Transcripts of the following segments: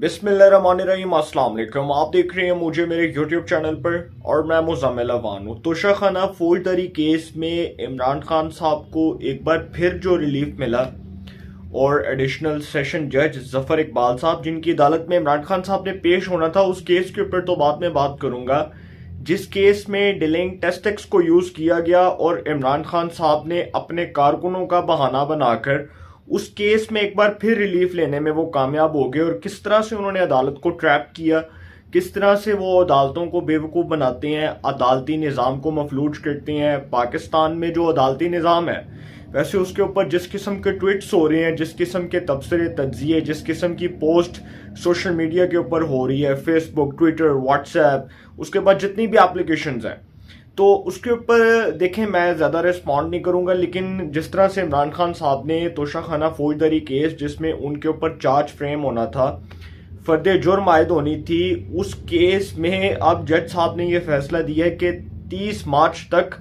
बिस्मिल्लाहिर्रहमानिर्रहीम, अस्सलाम वालेकुम। आप देख रहे हैं मुझे मेरे यूट्यूब चैनल पर और मैं मुज़म्मिल अवान हूँ। तोशाखाना फौजदारी केस में इमरान खान साहब को एक बार फिर जो रिलीफ मिला और एडिशनल सेशन जज जफर इकबाल साहब, जिनकी अदालत में इमरान खान साहब ने पेश होना था, उस केस के ऊपर तो बाद में बात करूंगा जिस केस में डिलेइंग टेस्टिक्स को यूज किया गया और इमरान खान साहब ने अपने कारकुनों का बहाना बनाकर उस केस में एक बार फिर रिलीफ लेने में वो कामयाब हो गए और किस तरह से उन्होंने अदालत को ट्रैप किया, किस तरह से वो अदालतों को बेवकूफ़ बनाते हैं, अदालती निज़ाम को मफलूज करते हैं। पाकिस्तान में जो अदालती निज़ाम है, वैसे उसके ऊपर जिस किस्म के ट्वीट्स हो रहे हैं, जिस किस्म के तबसरे तज्जिए, जिस किस्म की पोस्ट सोशल मीडिया के ऊपर हो रही है, फेसबुक, ट्विटर, व्हाट्सएप, उसके बाद जितनी भी एप्लीकेशंस हैं, तो उसके ऊपर देखें मैं ज़्यादा रिस्पॉन्ड नहीं करूंगा। लेकिन जिस तरह से इमरान खान साहब ने तोशाखाना फौजदारी केस जिसमें उनके ऊपर चार्ज फ्रेम होना था, फर्द जुर्म आयद होनी थी, उस केस में अब जज साहब ने यह फैसला दिया है कि 30 मार्च तक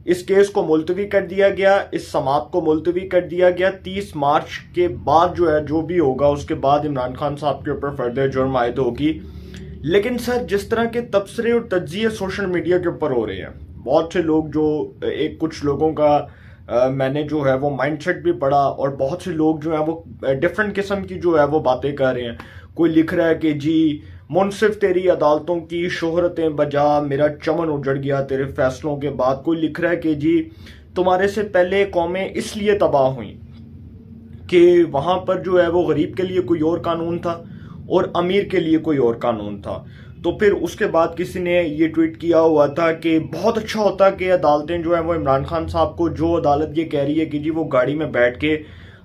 इस केस को मुलतवी कर दिया गया, इस समाअत को मुलतवी कर दिया गया। 30 मार्च के बाद जो है जो भी होगा उसके बाद इमरान खान साहब के ऊपर फर्द जुर्म आयद होगी। लेकिन सर, जिस तरह के तबसरे और तज्जिए सोशल मीडिया के ऊपर हो रहे हैं, बहुत से लोग जो कुछ लोगों का मैंने जो है वो माइंडसेट भी पढ़ा और बहुत से लोग जो है वो डिफरेंट किस्म की जो है वो बातें कर रहे हैं। कोई लिख रहा है कि जी मुनसिफ तेरी अदालतों की शोहरतें बजा, मेरा चमन उजड़ गया तेरे फैसलों के बाद। कोई लिख रहा है कि जी तुम्हारे से पहले कौमें इसलिए तबाह हुई कि वहां पर जो है वो गरीब के लिए कोई और कानून था और अमीर के लिए कोई और कानून था। तो फिर उसके बाद किसी ने ये ट्वीट किया हुआ था कि बहुत अच्छा होता कि अदालतें जो है वो इमरान खान साहब को, जो अदालत ये कह रही है कि जी वो गाड़ी में बैठ के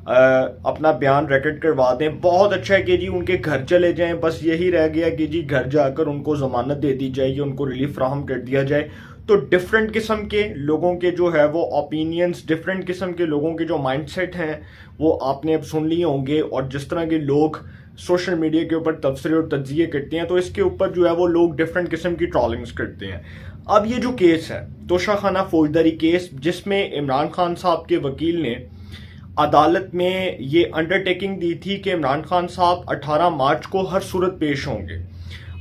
अपना बयान रिकॉर्ड करवा दें, बहुत अच्छा है कि जी उनके घर चले जाएं। बस यही रह गया कि जी घर जाकर उनको जमानत दे दी जाए या उनको रिलीफ फ्राहम कर दिया जाए। तो डिफरेंट किस्म के लोगों के जो है वो ओपिनियंस, डिफरेंट किस्म के लोगों के जो माइंडसेट हैं वो आपने अब सुन लिए होंगे। और जिस तरह के लोग सोशल मीडिया के ऊपर तबसरे और तज्जिए करते हैं, तो इसके ऊपर जो है वो लोग डिफरेंट किस्म की ट्रॉलिंग्स करते हैं। अब ये जो केस है तोशाखाना फौजदारी केस, जिसमें इमरान खान साहब के वकील ने अदालत में ये अंडरटेकिंग दी थी कि इमरान खान साहब 18 मार्च को हर सूरत पेश होंगे।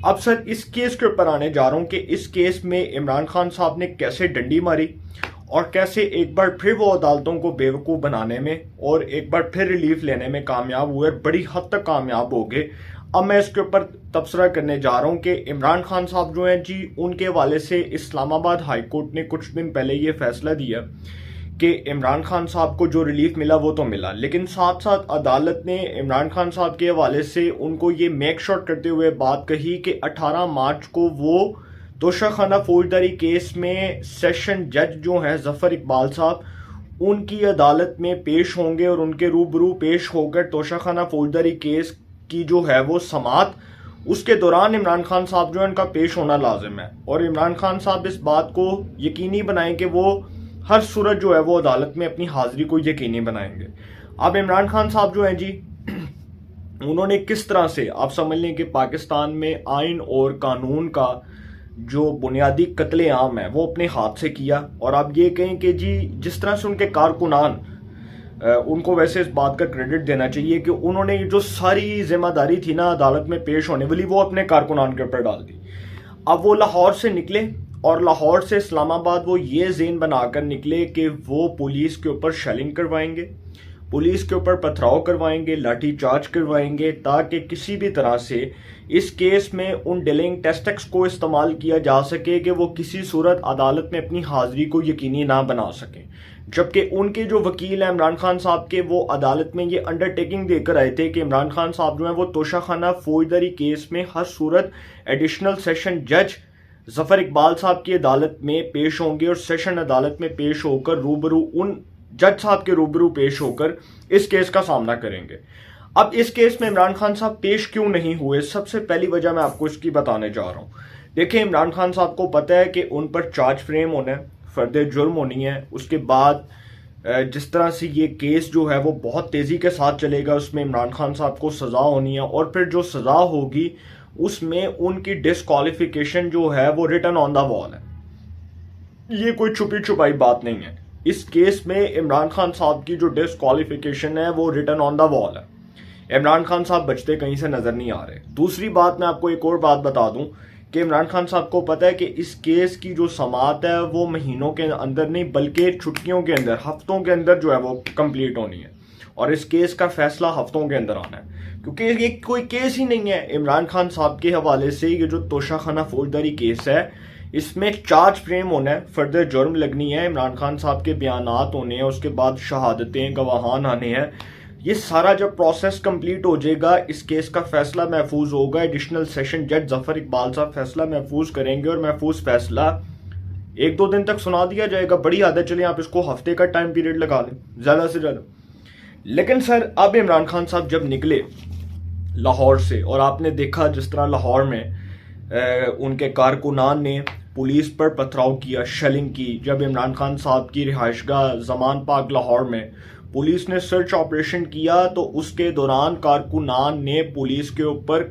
अब सर, इस केस के ऊपर आने जा रहा हूं कि इस केस में इमरान खान साहब ने कैसे डंडी मारी और कैसे एक बार फिर वो अदालतों को बेवकूफ़ बनाने में और एक बार फिर रिलीफ लेने में कामयाब हुए, बड़ी हद तक कामयाब हो गए। अब मैं इसके ऊपर तबसरा करने जा रहा हूं कि इमरान खान साहब जो हैं जी, उनके हवाले से इस्लामाबाद हाई कोर्ट ने कुछ दिन पहले ये फैसला दिया कि इमरान खान साहब को जो रिलीफ मिला वो तो मिला, लेकिन साथ साथ अदालत ने इमरान खान साहब के हवाले से उनको ये मेक श्योर करते हुए बात कही कि 18 मार्च को वो तोशाखाना फौजदारी केस में सेशन जज जो हैं जफर इकबाल साहब, उनकी अदालत में पेश होंगे और उनके रूबरू पेश होकर तोशाखाना फौजदारी केस की जो है वो समाअत, उसके दौरान इमरान खान साहब जो है उनका पेश होना लाजिम है। और इमरान खान साहब इस बात को यकीनी बनाएं कि वो हर सूरत जो है वो अदालत में अपनी हाजिरी को यकीनी बनाएंगे। अब इमरान खान साहब जो हैं जी, उन्होंने किस तरह से, आप समझ लें कि पाकिस्तान में आइन और कानून का जो बुनियादी कत्ले आम है वो अपने हाथ से किया। और आप ये कहें कि जी जिस तरह से उनके कारकुनान, उनको वैसे इस बात का क्रेडिट देना चाहिए कि उन्होंने जो सारी जिम्मेदारी थी ना अदालत में पेश होने वाली, वो अपने कारकुनान के ऊपर डाल दी। अब वो लाहौर से निकले और लाहौर से इस्लामाबाद वो ये ज़ेन बनाकर निकले कि वो पुलिस के ऊपर शेलिंग करवाएंगे, पुलिस के ऊपर पथराव करवाएंगे, लाठी चार्ज करवाएंगे, ताकि किसी भी तरह से इस केस में उन डिलेइंग टेस्टिक्स को इस्तेमाल किया जा सके कि वो किसी सूरत अदालत में अपनी हाजिरी को यकीनी ना बना सकें। जबकि उनके जो वकील हैं इमरान खान साहब के, वो अदालत में ये अंडरटेकिंग देकर आए थे कि इमरान खान साहब जो है वो तोशाखाना फौजदारी केस में हर सूरत एडिशनल सेशन जज जफर इकबाल साहब की अदालत में पेश होंगे और सेशन अदालत में पेश होकर रूबरू उन जज साहब के रूबरू पेश होकर इस केस का सामना करेंगे। अब इस केस में इमरान खान साहब पेश क्यों नहीं हुए, सबसे पहली वजह मैं आपको इसकी बताने जा रहा हूं। देखिए, इमरान खान साहब को पता है कि उन पर चार्ज फ्रेम होना है, फर्द जुर्म होनी है। उसके बाद जिस तरह से ये केस जो है वो बहुत तेजी के साथ चलेगा, उसमें इमरान खान साहब को सजा होनी है और फिर जो सजा होगी उसमें उनकी डिस्क्वालिफिकेशन जो है वो रिटन ऑन द वॉल है। ये कोई छुपी छुपाई बात नहीं है। इस केस में इमरान खान साहब की जो डिस्क्वालिफिकेशन है वो रिटन ऑन द वॉल है। इमरान खान साहब बचते कहीं से नजर नहीं आ रहे। दूसरी बात, मैं आपको एक और बात बता दूं कि इमरान खान साहब को पता है कि इस केस की जो समाअत है वो महीनों के अंदर नहीं बल्कि छुट्टियों के अंदर, हफ्तों के अंदर जो है वो कंप्लीट होनी है, और इस केस का फैसला हफ्तों के अंदर आना है, क्योंकि ये कोई केस ही नहीं है। इमरान खान साहब के हवाले से ये जो तोशाखाना फौजदारी केस है, इसमें चार्ज फ्रेम होना है, फर्दर जुर्म लगनी है, इमरान खान साहब के बयानात होने हैं, उसके बाद शहादतें, गवाहान आने हैं। ये सारा जब प्रोसेस कंप्लीट हो जाएगा, इस केस का फैसला महफूज होगा। एडिशनल सेशन जज जफर इकबाल साहब फैसला महफूज करेंगे और महफूज फैसला 1-2 दिन तक सुना दिया जाएगा। बड़ी आदत, चलिए आप इसको हफ्ते का टाइम पीरियड लगा लें ज्यादा से ज्यादा। लेकिन सर, अब इमरान खान साहब जब निकले लाहौर से, और आपने देखा जिस तरह लाहौर में उनके कारकुनान ने पुलिस पर पथराव किया, शेलिंग की। जब इमरान खान साहब की रिहाइशगाह जमान पार्क लाहौर में पुलिस ने सर्च ऑपरेशन किया, तो उसके दौरान कारकुनान ने पुलिस के ऊपर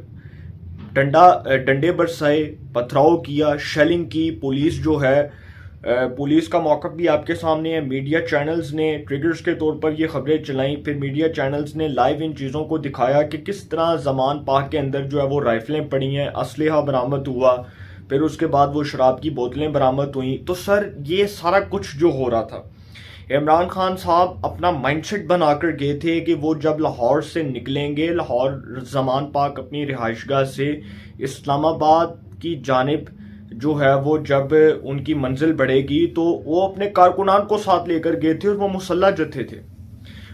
डंडे बरसाए, पथराव किया, शेलिंग की। पुलिस जो है, पुलिस का मौक़िफ़ भी आपके सामने है। मीडिया चैनल्स ने ट्रिगर्स के तौर पर ये खबरें चलाई, फिर मीडिया चैनल्स ने लाइव इन चीज़ों को दिखाया कि किस तरह जमान पार्क के अंदर जो है वो राइफलें पड़ी हैं, असलहा बरामद हुआ, फिर उसके बाद वो शराब की बोतलें बरामद हुई। तो सर, ये सारा कुछ जो हो रहा था, इमरान खान साहब अपना माइंडसेट बनाकर गए थे कि वो जब लाहौर से निकलेंगे, लाहौर जमान पार्क अपनी रिहाइशगाह से इस्लामाबाद की जानिब जो है वो जब उनकी मंजिल बढ़ेगी, तो वो अपने कारकुनान को साथ लेकर गए थे। और वो मुसल्ला जत्थे थे,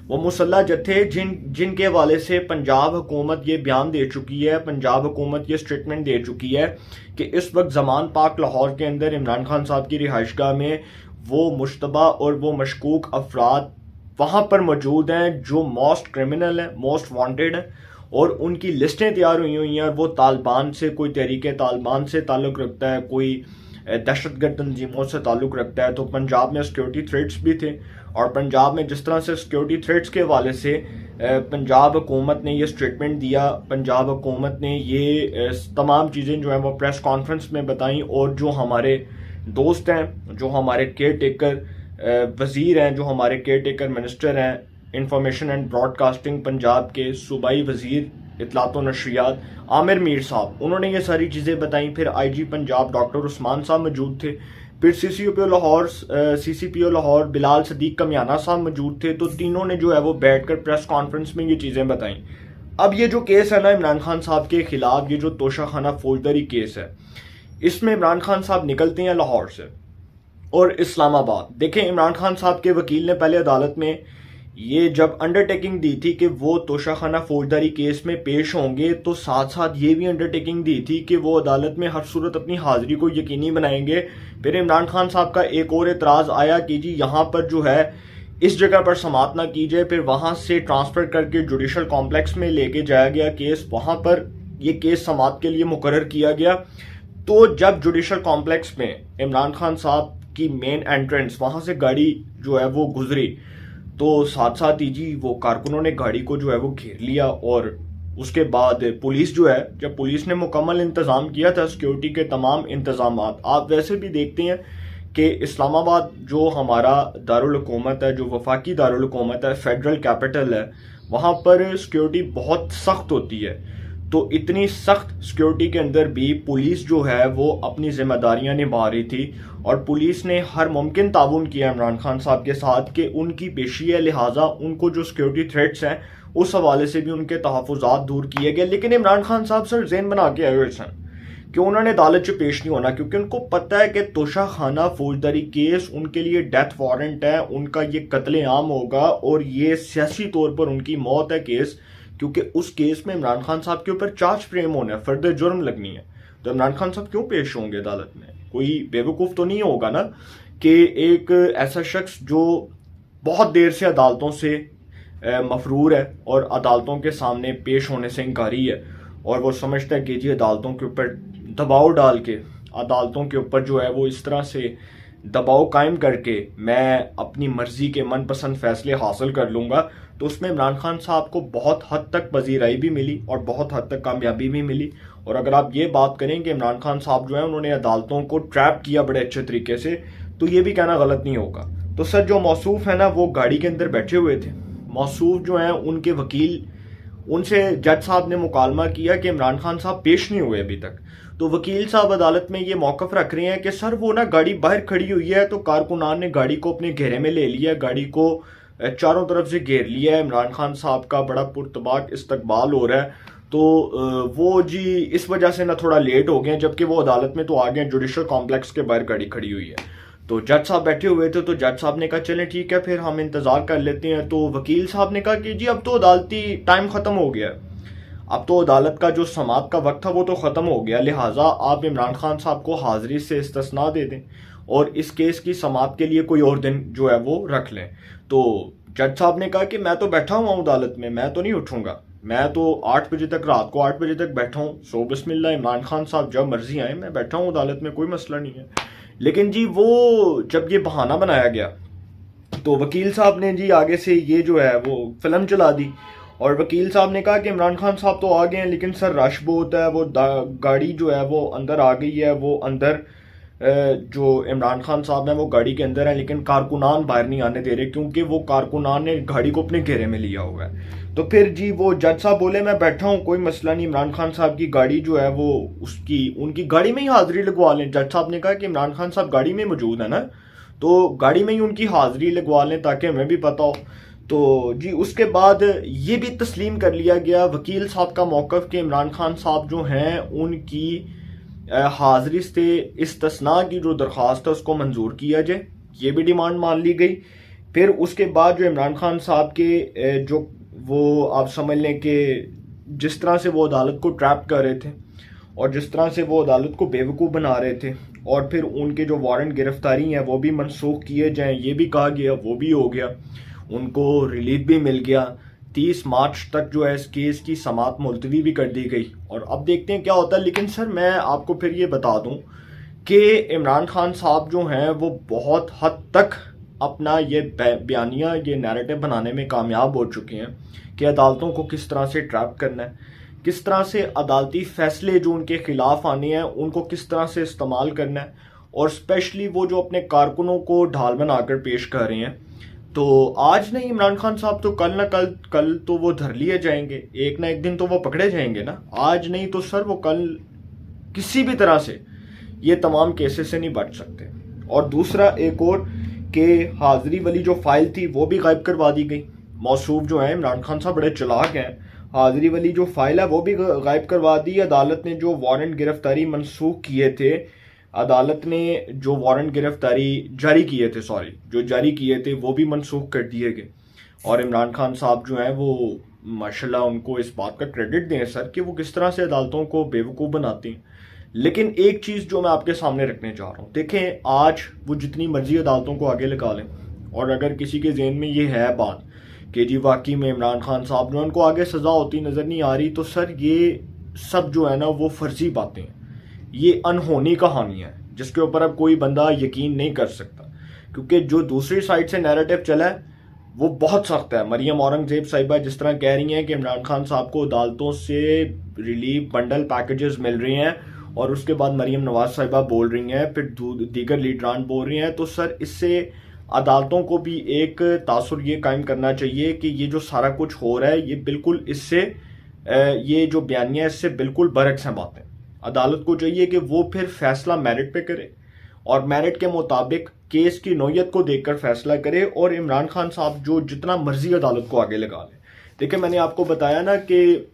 वो मुसल्ला जत्थे जिनके हवाले से पंजाब हुकूमत ये बयान दे चुकी है, पंजाब हुकूमत ये स्टेटमेंट दे चुकी है कि इस वक्त जमान पार्क लाहौर के अंदर इमरान खान साहब की रिहाइशगाह में वो मुश्तबा और वो मशकूक अफराद वहाँ पर मौजूद हैं जो मोस्ट क्रिमिनल हैं, मोस्ट वांटेड हैं, और उनकी लिस्टें तैयार हुई हैं। और वो तालिबान से, कोई तहरीक तालिबान से ताल्लुक़ रखता है, कोई दहशतगर्द तंजीमों से ताल्लुक़ रखता है। तो पंजाब में सिक्योरिटी थ्रेट्स भी थे, और पंजाब में जिस तरह से सिक्योरिटी थ्रेट्स के हवाले से पंजाब हुकूमत ने ये स्टेटमेंट दिया, पंजाब हुकूमत ने ये तमाम चीज़ें जो हैं वो प्रेस कॉन्फ्रेंस में बताई। और जो हमारे दोस्त हैं, जो हमारे केयर टेकर वज़ीर हैं, जो हमारे केयर टेकर मिनिस्टर हैं इंफॉर्मेशन एंड ब्रॉडकास्टिंग पंजाब के सूबाई वज़ीर इतलात व नशरियात आमिर मीर साहब, उन्होंने ये सारी चीज़ें बताई। फिर IG पंजाब डॉक्टर उस्मान साहब मौजूद थे, फिर CCPO लाहौर बिलाल सदीक कमियाना साहब मौजूद थे। तो तीनों ने जो है वो बैठकर प्रेस कॉन्फ्रेंस में ये चीज़ें बताई। अब ये जो केस है ना इमरान खान साहब के खिलाफ, ये जो तोशाखाना फौजदारी केस है, इसमें इमरान खान साहब निकलते हैं लाहौर से और इस्लामाबाद। देखें, इमरान खान साहब के वकील ने पहले अदालत में ये जब अंडरटेकिंग दी थी कि वो तोशाखाना फौजदारी केस में पेश होंगे, तो साथ साथ ये भी अंडरटेकिंग दी थी कि वो अदालत में हर सूरत अपनी हाजिरी को यकीनी बनाएंगे। फिर इमरान खान साहब का एक और एतराज़ आया कि जी यहाँ पर जो है इस जगह पर समाअत ना की जाए। फिर वहाँ से ट्रांसफ़र करके जुडिशल कॉम्प्लेक्स में लेके जाया गया केस, वहाँ पर ये केस समाअत के लिए मुकर्रर किया गया। तो जब जुडिशल कॉम्प्लेक्स में इमरान खान साहब की मेन एंट्रेंस, वहाँ से गाड़ी जो है वो गुजरी, तो साथ साथ ही जी वो कारकुनों ने गाड़ी को जो है वो घेर लिया। और उसके बाद पुलिस जो है, जब पुलिस ने मुकम्मल इंतज़ाम किया था, सिक्योरिटी के तमाम इंतज़ाम, आप वैसे भी देखते हैं कि इस्लामाबाद जो हमारा दारुल हुकूमत है, जो वफाकी दारुल हुकूमत है, फेडरल कैपिटल है, वहाँ पर सिक्योरिटी बहुत सख्त होती है। तो इतनी सख्त सिक्योरिटी के अंदर भी पुलिस जो है वो अपनी जिम्मेदारियां निभा रही थी, और पुलिस ने हर मुमकिन ताउन किया इमरान खान साहब के साथ कि उनकी पेशी है, लिहाजा उनको जो सिक्योरिटी थ्रेट्स हैं उस हवाले से भी उनके तहफ़्फ़ुज़ात दूर किए गए। लेकिन इमरान खान साहब सर ज़हन बना के आए हुए सन कि उन्होंने अदालत से पेश नहीं होना, क्योंकि उनको पता है कि तोशाखाना फौजदारी केस उनके लिए डेथ वारंट है, उनका ये कत्लेआम होगा और ये सियासी तौर पर उनकी मौत है केस, क्योंकि उस केस में इमरान खान साहब के ऊपर चार्ज फ्रेम होना है, फर्दर जुर्म लगनी है। तो इमरान खान साहब क्यों पेश होंगे अदालत में? कोई बेवकूफ़ तो नहीं होगा ना कि एक ऐसा शख्स जो बहुत देर से अदालतों से मफरूर है और अदालतों के सामने पेश होने से इनकारी है, और वो समझता है कि जी अदालतों के ऊपर दबाव डाल के, अदालतों के ऊपर जो है वो इस तरह से दबाव कायम करके मैं अपनी मर्जी के मनपसंद फैसले हासिल कर लूँगा। तो उसमें इमरान खान साहब को बहुत हद तक पजीराई भी मिली और बहुत हद तक कामयाबी भी मिली। और अगर आप ये बात करें कि इमरान खान साहब जो है उन्होंने अदालतों को ट्रैप किया बड़े अच्छे तरीके से, तो ये भी कहना गलत नहीं होगा। तो सर जो मौसूफ है ना वो गाड़ी के अंदर बैठे हुए थे, मौसूफ जो हैं उनके वकील उनसे जज साहब ने मुकालमा किया कि इमरान खान साहब पेश नहीं हुए अभी तक। तो वकील साहब अदालत में ये मौकफ रख रहे हैं कि सर वो ना गाड़ी बाहर खड़ी हुई है, तो कारकुनान ने गाड़ी को अपने घेरे में ले लिया, गाड़ी को चारों तरफ से घेर लिया है, इमरान खान साहब का बड़ा पुरतबाक इस्तकबाल हो रहा है। तो वो जी इस वजह से ना थोड़ा लेट हो गए, जबकि वो अदालत में तो आ गए, जुडिशल कॉम्प्लेक्स के बाहर गाड़ी खड़ी हुई है। तो जज साहब बैठे हुए थे, तो जज साहब ने कहा चलें ठीक है फिर हम इंतजार कर लेते हैं। तो वकील साहब ने कहा कि जी अब तो अदालती टाइम खत्म हो गया, अब तो अदालत का जो समात का वक्त था वो तो खत्म हो गया, लिहाजा आप इमरान खान साहब को हाजिरी से इस्तिस्ना दे दें और इस केस की समात के लिए कोई और दिन जो है वो रख लें। तो जज साहब ने कहा कि मैं तो बैठा हुआ हूँ अदालत में, मैं तो नहीं उठूंगा, मैं तो 8 बजे तक, रात को 8 बजे तक बैठा हूँ, सो बिस्मिल्लाह, इमरान खान साहब जब मर्जी आए, मैं बैठा हूँ अदालत में, कोई मसला नहीं है। लेकिन जी वो जब ये बहाना बनाया गया तो वकील साहब ने जी आगे से ये जो है वो फिल्म चला दी, और वकील साहब ने कहा कि इमरान खान साहब तो आ गए हैं लेकिन सर रश बहुत है, वो गाड़ी जो है वो अंदर आ गई है, वो अंदर जो इमरान खान साहब हैं वो गाड़ी के अंदर है, लेकिन कारकुनान बाहर नहीं आने दे रहे क्योंकि वो कारकुनान ने गाड़ी को अपने घेरे में लिया हुआ है। तो फिर जी वो जज साहब बोले मैं बैठा हूँ, कोई मसला नहीं, इमरान खान साहब की गाड़ी जो है वो उनकी गाड़ी में ही हाजिरी लगवा लें। जज साहब ने कहा कि इमरान खान साहब गाड़ी में मौजूद है ना, तो गाड़ी में ही उनकी हाजिरी लगवा लें ताकि हमें भी पता हो। तो जी उसके बाद ये भी तस्लीम कर लिया गया वकील साहब का मौकफ कि इमरान खान साहब जो हैं उनकी हाजिरी से इस्तिस्ना की जो दरख्वास्त है उसको मंजूर किया जाए, ये भी डिमांड मान ली गई। फिर उसके बाद जो इमरान खान साहब के जो वो आप समझ लें कि जिस तरह से वो अदालत को ट्रैप कर रहे थे और जिस तरह से वो अदालत को बेवकूफ़ बना रहे थे, और फिर उनके जो वारंट गिरफ्तारी हैं वो भी मनसूख किए जाएं, ये भी कहा गया, वो भी हो गया, उनको रिलीफ भी मिल गया। 30 मार्च तक जो है इस केस की समात मुलतवी भी कर दी गई, और अब देखते हैं क्या होता है। लेकिन सर मैं आपको फिर ये बता दूं कि इमरान खान साहब जो हैं वो बहुत हद तक अपना ये बयानिया, ये नैरेटिव बनाने में कामयाब हो चुके हैं कि अदालतों को किस तरह से ट्रैप करना है, किस तरह से अदालती फैसले जो उनके खिलाफ आने हैं उनको किस तरह से इस्तेमाल करना है, और स्पेशली वो जो अपने कारकुनों को ढाल बनाकर पेश कर रहे हैं। तो आज नहीं इमरान खान साहब तो कल ना कल तो वो धर लिए जाएंगे, एक ना एक दिन तो वो पकड़े जाएंगे ना, आज नहीं तो सर वो कल किसी भी तरह से ये तमाम केसेस से नहीं बच सकते। और दूसरा एक और कि हाजिरी वाली जो फाइल थी वो भी गायब करवा दी गई। मौसूफ जो है इमरान खान साहब बड़े चालाक हैं, हाजिरी वाली जो फाइल है वो भी गायब करवा दी। अदालत ने जो वारंट गिरफ्तारी मनसूख किए थे, अदालत ने जो वारंट गिरफ्तारी जारी किए थे, जो जारी किए थे वो भी मनसूख कर दिए गए। और इमरान खान साहब जो हैं वो माशाल्लाह उनको इस बात का क्रेडिट दें सर कि वो किस तरह से अदालतों को बेवकूफ़ बनाते हैं। लेकिन एक चीज़ जो मैं आपके सामने रखने जा रहा हूँ, देखें आज वो जितनी मर्जी अदालतों को आगे लगा लें, और अगर किसी के जहन में ये है बात कि जी वाकई में इमरान खान साहब जो उनको आगे सज़ा होती नज़र नहीं आ रही, तो सर ये सब जो है ना वो फर्जी बातें हैं, ये अनहोनी कहानी है जिसके ऊपर अब कोई बंदा यकीन नहीं कर सकता, क्योंकि जो दूसरी साइड से नैरेटिव चला है वो बहुत सख्त है। मरियम औरंगजेब साहिबा जिस तरह कह रही हैं कि इमरान खान साहब को अदालतों से रिलीफ बंडल पैकेजेस मिल रही हैं, और उसके बाद मरियम नवाज साहिबा बोल रही हैं, फिर दीगर लीडरान बोल रही हैं, तो सर इससे अदालतों को भी एक तासुर ये कायम करना चाहिए कि ये जो सारा कुछ हो रहा है ये बिल्कुल इससे ये जो बयानिया है इससे बिल्कुल बरअक्स हैं बातें। अदालत को चाहिए कि वो फिर फैसला मेरिट पे करे और मेरिट के मुताबिक केस की नौयत को देखकर फैसला करे, और इमरान खान साहब जो जितना मर्जी अदालत को आगे लगा ले। देखिए मैंने आपको बताया ना कि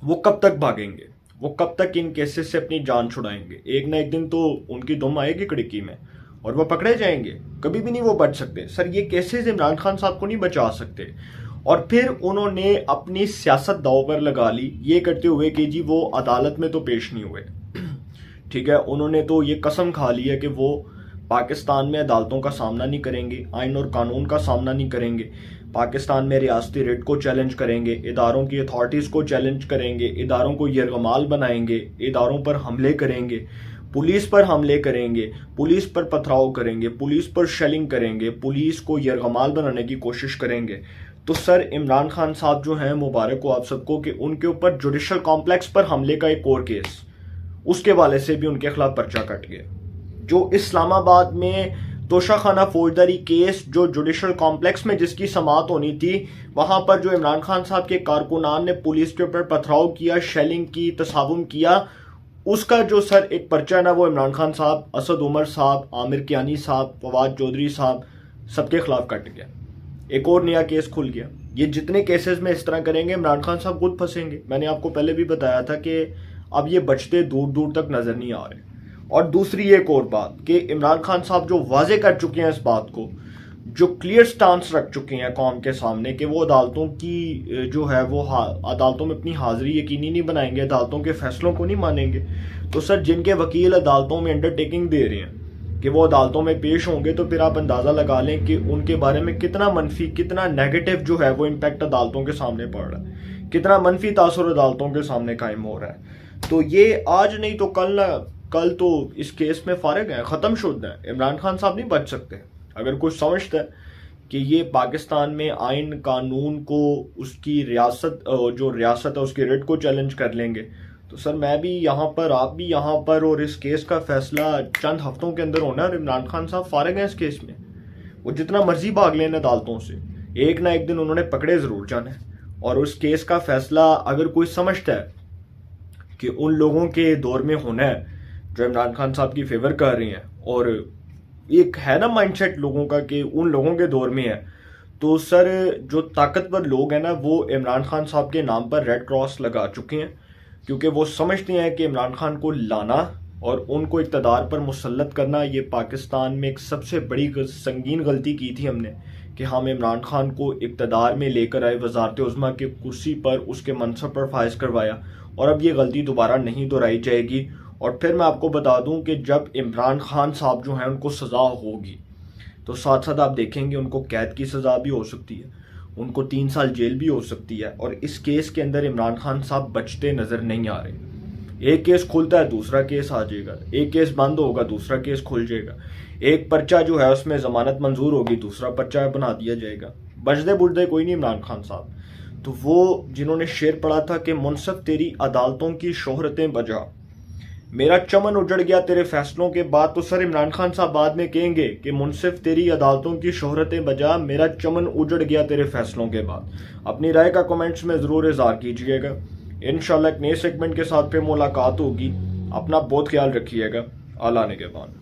वो कब तक भागेंगे, वो कब तक इन केसेस से अपनी जान छुड़ाएंगे, एक ना एक दिन तो उनकी दुम आएगी कड़की में और वो पकड़े जाएंगे, कभी भी नहीं वो बच सकते। सर ये केसेस इमरान खान साहब को नहीं बचा सकते। और फिर उन्होंने अपनी सियासत दाव पर लगा ली ये करते हुए कि जी वो अदालत में तो पेश नहीं हुए, ठीक है, उन्होंने तो ये कसम खा ली है कि वो पाकिस्तान में अदालतों का सामना नहीं करेंगे, आइन और कानून का सामना नहीं करेंगे, पाकिस्तान में रियासती रेट को चैलेंज करेंगे, इदारों की अथॉरिटीज़ को चैलेंज करेंगे, इदारों को यरगमाल बनाएंगे, इदारों पर हमले करेंगे, पुलिस पर हमले करेंगे, पुलिस पर पथराव करेंगे, पुलिस पर शेलिंग करेंगे, पुलिस को यरगमाल बनाने की कोशिश करेंगे। तो सर इमरान खान साहब जो हैं, मुबारक हो आप सबको कि उनके ऊपर जुडिशल कॉम्प्लेक्स पर हमले का एक और केस, उसके वाले से भी उनके खिलाफ पर्चा कट गया। जो इस्लामाबाद में तोशाखाना फौजदारी केस जो जुडिशल कॉम्प्लेक्स में जिसकी समाअत होनी थी, वहां पर जो इमरान खान साहब के कारकुनान ने पुलिस के ऊपर पथराव किया, शेलिंग की, तसावुम किया, उसका जो सर एक पर्चा है ना, वो इमरान खान साहब, असद उमर साहब, आमिर कियानी साहब, फवाद चौधरी साहब, सबके खिलाफ कट गया। एक और नया केस खुल गया। ये जितने केसेस में इस तरह करेंगे इमरान खान साहब खुद फंसेंगे। मैंने आपको पहले भी बताया था कि अब ये बचते दूर दूर तक नजर नहीं आ रहे। और दूसरी एक और बात कि इमरान खान साहब जो वाजे कर चुके हैं इस बात को, जो क्लियर स्टांस रख चुके हैं कौम के सामने कि वो अदालतों की जो है वो अदालतों में अपनी हाजिरी यकीनी नहीं बनाएंगे, अदालतों के फैसलों को नहीं मानेंगे। तो सर जिनके वकील अदालतों में अंडरटेकिंग दे रहे हैं कि वो अदालतों में पेश होंगे, तो फिर आप अंदाज़ा लगा लें कि उनके बारे में कितना मनफी, कितना नेगेटिव जो है वो इम्पैक्ट अदालतों के सामने पड़ रहा है, कितना मनफी तासुर अदालतों के सामने कायम हो रहा है। तो ये आज नहीं तो कल तो इस केस में फारिग है, ख़त्म शुद्ध है। इमरान खान साहब नहीं बच सकते। अगर कुछ समझता है कि ये पाकिस्तान में आइन कानून को, उसकी रियासत, जो रियासत है उसकी रिट को चैलेंज कर लेंगे, तो सर मैं भी यहाँ पर, आप भी यहाँ पर, और इस केस का फैसला चंद हफ्तों के अंदर होना है। और इमरान खान साहब फारिग हैं इस केस में, वो जितना मर्जी भाग लें अदालतों से, एक ना एक दिन उन्होंने पकड़े ज़रूर जाना है। और उस केस का फैसला अगर कोई समझता है कि उन लोगों के दौर में होना है जो इमरान खान साहब की फेवर कर रही हैं, और एक है ना माइंडसेट लोगों का कि उन लोगों के दौर में है, तो सर जो ताकतवर लोग हैं ना, वो इमरान खान साहब के नाम पर रेड क्रॉस लगा चुके हैं, क्योंकि वो समझते हैं कि इमरान खान को लाना और उनको इक़्तिदार पर मुसल्लत करना, ये पाकिस्तान में एक सबसे बड़ी संगीन गलती की थी हमने कि हम इमरान खान को इक़्तिदार में लेकर आए, वज़ारत उज़्मा के कुर्सी पर उसके मनसब पर फाइज करवाया, और अब ये गलती दोबारा नहीं दोहराई जाएगी। और फिर मैं आपको बता दूं कि जब इमरान खान साहब जो हैं उनको सज़ा होगी, तो साथ साथ आप देखेंगे उनको कैद की सज़ा भी हो सकती है, उनको 3 साल जेल भी हो सकती है। और इस केस के अंदर इमरान खान साहब बचते नज़र नहीं आ रहे। एक केस खुलता है, दूसरा केस आ जाएगा, एक केस बंद होगा, दूसरा केस खुल जाएगा, एक पर्चा जो है उसमें ज़मानत मंजूर होगी, दूसरा पर्चा बना दिया जाएगा। बचदे बुझदे कोई नहीं इमरान खान साहब। तो वो जिन्होंने शेर पढ़ा था कि मुनसिफ तेरी अदालतों की शोहरतें बजा, मेरा चमन उजड़ गया तेरे फैसलों के बाद, तो सर इमरान खान साहब बाद में कहेंगे कि मुनसिफ तेरी अदालतों की शोहरतें बजा, मेरा चमन उजड़ गया तेरे फैसलों के बाद। अपनी राय का कमेंट्स में ज़रूर इज़हार कीजिएगा। इंशाल्लाह एक नए सेगमेंट के साथ फिर मुलाकात होगी। अपना बहुत ख्याल रखिएगा। आला निगहबान।